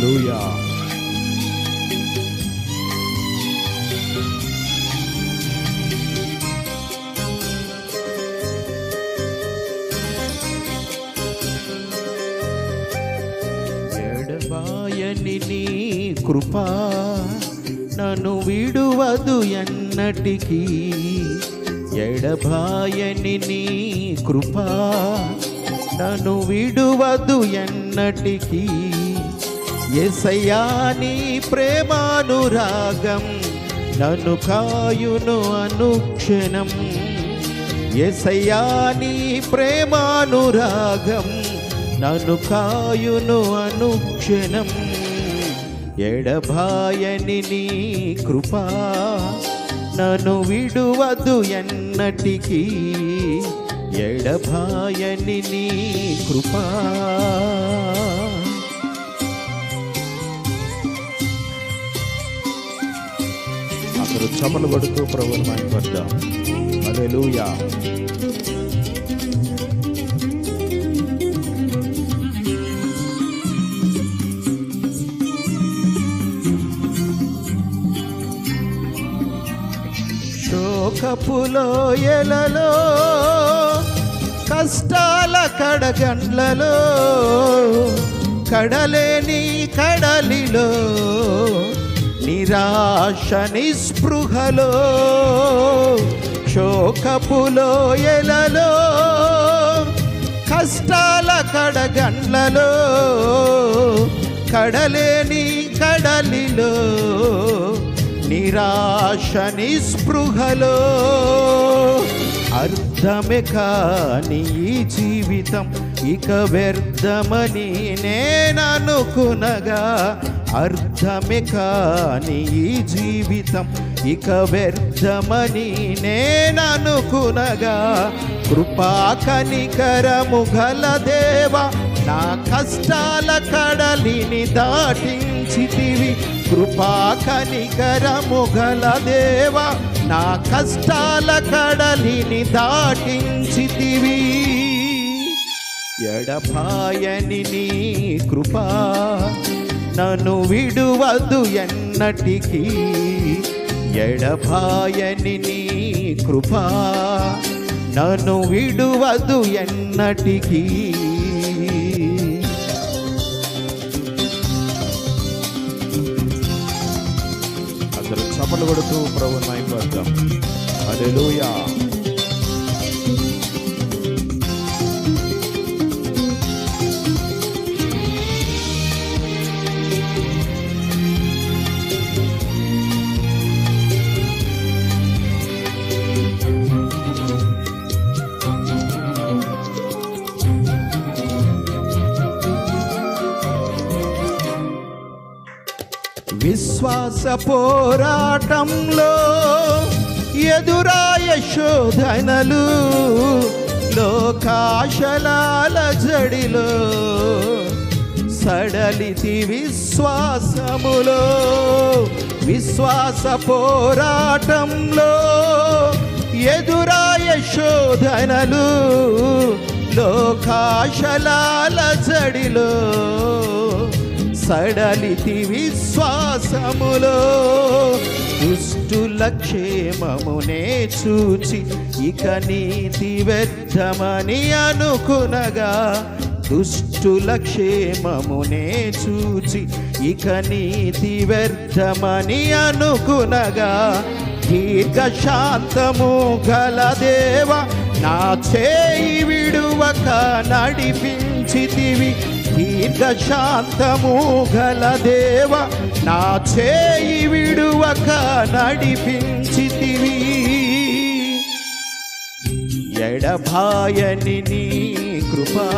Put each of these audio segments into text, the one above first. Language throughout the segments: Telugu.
హల్లెలూయా. ఎడబాయని నీ కృపా నన్ను విడువదు ఎన్నటికీ. ఎడబాయని నీ కృపా నన్ను విడువదు ఎన్నటికీ. యేసయ్యా నీ ప్రేమానురాగం నన్ను కాయును అనుక్షణం. యేసయ్యా నీ ప్రేమానురాగం నన్ను కాయును అనుక్షణం. ఎడబాయని నీ కృపా నన్ను విడువదు ఎన్నటికీ. ఎడబాయని నీ కృపా. అందరూ చమలు కొడుతూ ప్రభువుని మహిమపడదాం. హల్లెలూయా. శోకపులోయలలో కష్టాల కడగండ్లలో కడలేని కడలిలో నిరాశ నిస్పృహలో శోకపులోయలలో కష్టాల కడగండ్లలో కడలేని కడలిలో నిరాశ నిస్పృహలో అర్థమే కాని ఈ జీవితం ఇక వ్యర్థమని నేననుకునగా. అర్థమే కాని ఈ జీవితం ఇక వ్యర్థమని నేననుకునగా. కృపా కనికరము గల దేవా నా కష్టాల కడలిని దాటించితివి. కృపా కనికరము గల దేవా నా కష్టాల కడలిని దాటించితివి. ఎడబాయని నీ కృపా నన్ను విడువదు ఎన్నటికీ. ఎడబాయని నీ కృపా నన్ను విడువదు ఎన్నటికీ. అందరూ చప్పట్లు కొడుతూ ప్రభువుని మహిమపడదాం. హల్లెలూయా. విశ్వాస పోరాటంలో ఎదురాయ శోధనలు లోకాశలాల జడిలో సడలితి విశ్వాసములో. విశ్వాస పోరాటంలో ఎదురాయ శోధనలు లోకాశలాల జడిలో సడలితి విశ్వాసములో. దుష్టుల క్షేమమునే చూచి ఇక నీతి వ్యర్థమని అనుకునగా. దుష్టుల క్షేమమునే చూచి ఇక నీతి వ్యర్థమని అనుకునగా. దీర్ఘశాంతము గల దేవ నా చేయి విడువక నడిపించితివి. దీర్ఘశాంతము గల దేవ నా చేయి విడువక నడిపించితివి. ఎడబాయని నీ కృపా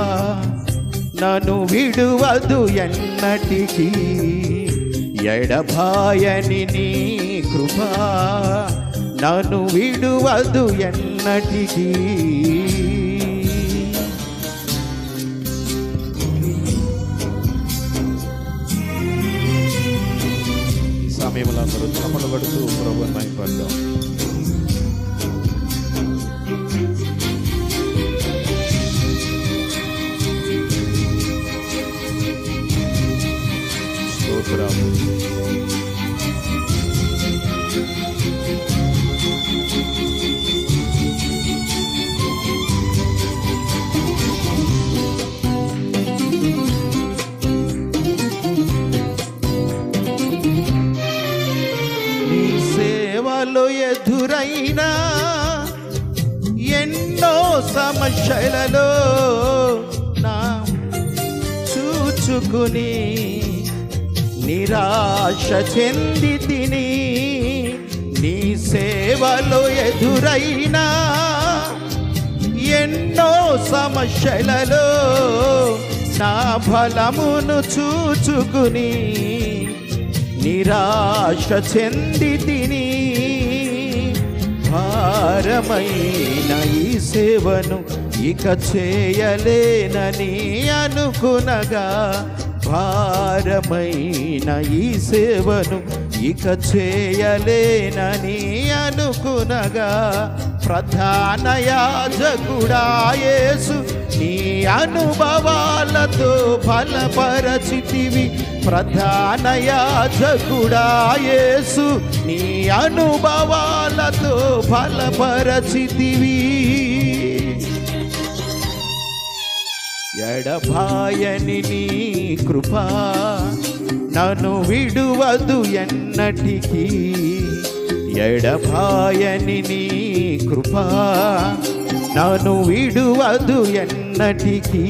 నన్ను విడువదు ఎన్నటికీ. ఎడబాయని నీ కృపా నన్ను విడువదు ఎన్నటికీ. సమయంలో అందరూ చప్పట్లు కొడుతూ ప్రభువుని మహిమపడదాం. స్తోత్రం. నీ సేవలో ఎదురైనా ఎన్నో సమస్యలలో నా చూచుకుని నిరాశ చెంది తిని. నీ సేవలో ఎదురైనా ఎన్నో సమస్యలలో నా బలమును చూచుకుని నిరాశ చెంది తిని. భారమైన ఈ సేవను ఇక చేయలేనని అనుకునగా, భారమైన ఈ సేవను ఇక చేయలేనని అనుకునగా, ప్రధాన యాజకుడా యేసు నీ అనుభవాలతో బలపరచితివి. ప్రధాన యాజకుడా యేసు నీ అనుభవాలతో బలపరచితివి. ఎడబాయని నీ కృపా నన్ను విడువదు ఎన్నటికీ. ఎడబాయని నీ కృపా నన్ను విడువదు ఎన్నటికీ.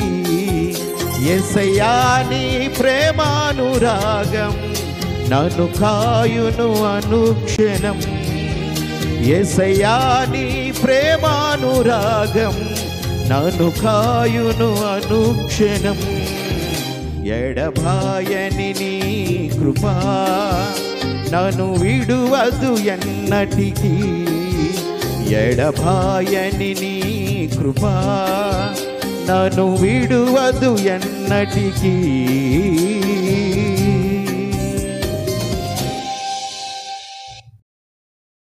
యేసయ్యా నీ ప్రేమానురాగం నన్ను కాయును అనుక్షణం. యేసయ్యా నీ ప్రేమానురాగం నన్ను కాయును అనుక్షణం. ఎడబాయని నీ కృపా నన్ను విడువదు ఎన్నటికీ. ఎడబాయని నీ కృపా నన్ను విడువదు ఎన్నటికీ.